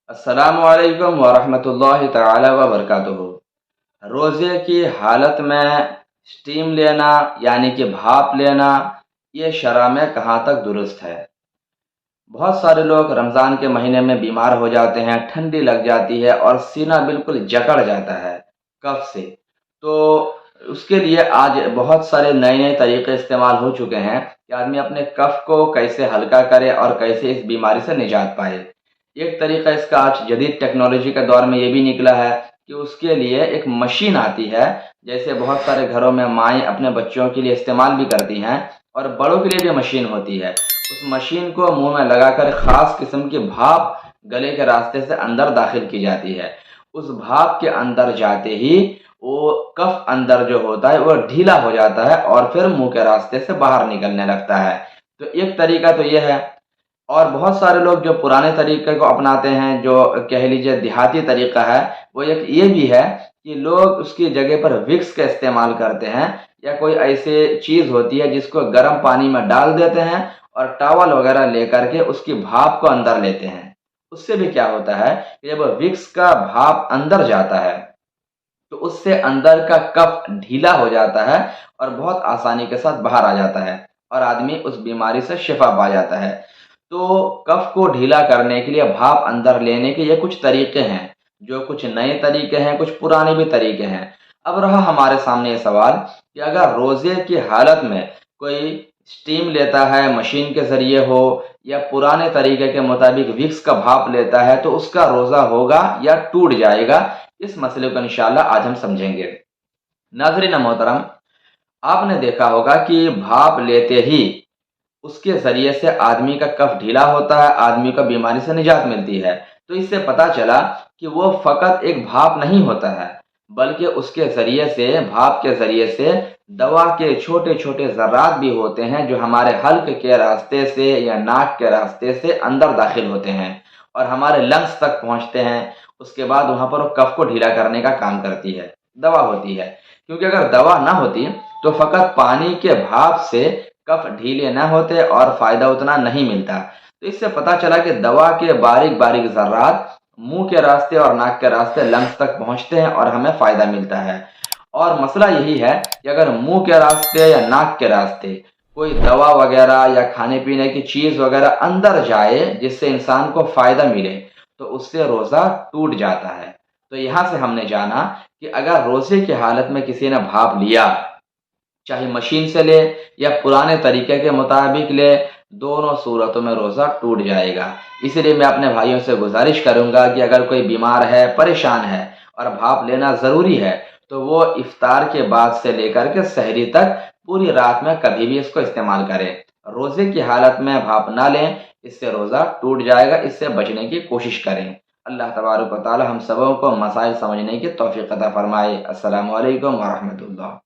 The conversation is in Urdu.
السلام علیکم ورحمۃ اللہ تعالی وبرکاتہ۔ روزے کی حالت میں اسٹیم لینا یعنی کہ بھاپ لینا، یہ شرع میں کہاں تک درست ہے؟ بہت سارے لوگ رمضان کے مہینے میں بیمار ہو جاتے ہیں، ٹھنڈی لگ جاتی ہے اور سینہ بالکل جکڑ جاتا ہے کف سے۔ تو اس کے لیے آج بہت سارے نئے نئے طریقے استعمال ہو چکے ہیں کہ آدمی اپنے کف کو کیسے ہلکا کرے اور کیسے اس بیماری سے نجات پائے۔ ایک طریقہ اس کا آج جدید ٹیکنالوجی کے دور میں یہ بھی نکلا ہے کہ اس کے لیے ایک مشین آتی ہے، جیسے بہت سارے گھروں میں مائیں اپنے بچوں کے لیے استعمال بھی کرتی ہیں، اور بڑوں کے لیے بھی مشین ہوتی ہے۔ اس مشین کو منہ میں لگا کر خاص قسم کی بھاپ گلے کے راستے سے اندر داخل کی جاتی ہے۔ اس بھاپ کے اندر جاتے ہی وہ کف اندر جو ہوتا ہے وہ ڈھیلا ہو جاتا ہے اور پھر منہ کے راستے سے باہر نکلنے لگتا ہے۔ تو ایک طریقہ تو یہ ہے، اور بہت سارے لوگ جو پرانے طریقے کو اپناتے ہیں، جو کہہ لیجیے دیہاتی طریقہ ہے، وہ ایک یہ بھی ہے کہ لوگ اس کی جگہ پر وکس کا استعمال کرتے ہیں، یا کوئی ایسی چیز ہوتی ہے جس کو گرم پانی میں ڈال دیتے ہیں اور ٹاول وغیرہ لے کر کے اس کی بھاپ کو اندر لیتے ہیں۔ اس سے بھی کیا ہوتا ہے کہ جب وکس کا بھاپ اندر جاتا ہے تو اس سے اندر کا کف ڈھیلا ہو جاتا ہے اور بہت آسانی کے ساتھ باہر آ جاتا ہے، اور آدمی اس بیماری سے شفا پا جاتا ہے۔ تو کف کو ڈھیلا کرنے کے لیے بھاپ اندر لینے کے یہ کچھ طریقے ہیں، جو کچھ نئے طریقے ہیں، کچھ پرانے بھی طریقے ہیں۔ اب رہا ہمارے سامنے یہ سوال کہ اگر روزے کی حالت میں کوئی اسٹیم لیتا ہے، مشین کے ذریعے ہو یا پرانے طریقے کے مطابق وکس کا بھاپ لیتا ہے، تو اس کا روزہ ہوگا یا ٹوٹ جائے گا؟ اس مسئلے کو انشاءاللہ آج ہم سمجھیں گے۔ ناظرین محترم، آپ نے دیکھا ہوگا کہ بھاپ لیتے ہی اس کے ذریعے سے آدمی کا کف ڈھیلا ہوتا ہے، آدمی کا بیماری سے نجات ملتی ہے۔ تو اس سے پتہ چلا کہ وہ فقط ایک بھاپ نہیں ہوتا ہے، بلکہ اس کے ذریعے سے، بھاپ کے ذریعے سے دوا کے چھوٹے چھوٹے ذرات بھی ہوتے ہیں جو ہمارے حلق کے راستے سے یا ناک کے راستے سے اندر داخل ہوتے ہیں اور ہمارے لنگس تک پہنچتے ہیں۔ اس کے بعد وہاں پر وہ کف کو ڈھیلا کرنے کا کام کرتی ہے، دوا ہوتی ہے۔ کیونکہ اگر دوا نہ ہوتی تو فقط پانی کے بھاپ سے کف ڈھیلے نہ ہوتے اور فائدہ اتنا نہیں ملتا۔ تو اس سے پتہ چلا کہ دوا کے باریک باریک ذرات منہ کے راستے اور ناک کے راستے لنگس تک پہنچتے ہیں اور ہمیں فائدہ ملتا ہے۔ اور مسئلہ یہی ہے کہ اگر منہ کے راستے یا ناک کے راستے کوئی دوا وغیرہ یا کھانے پینے کی چیز وغیرہ اندر جائے جس سے انسان کو فائدہ ملے، تو اس سے روزہ ٹوٹ جاتا ہے۔ تو یہاں سے ہم نے جانا کہ اگر روزے کی حالت میں کسی نے بھاپ لیا، چاہے مشین سے لے یا پرانے طریقے کے مطابق لے، دونوں صورتوں میں روزہ ٹوٹ جائے گا۔ اس لیے میں اپنے بھائیوں سے گزارش کروں گا کہ اگر کوئی بیمار ہے، پریشان ہے اور بھاپ لینا ضروری ہے، تو وہ افطار کے بعد سے لے کر کے سحری تک پوری رات میں کبھی بھی اس کو استعمال کرے۔ روزے کی حالت میں بھاپ نہ لیں، اس سے روزہ ٹوٹ جائے گا۔ اس سے بچنے کی کوشش کریں۔ اللہ تبارک و تعالی ہم سبوں کو مسائل سمجھنے کی توفیق عطا فرمائے۔ السلام علیکم ورحمۃ اللہ۔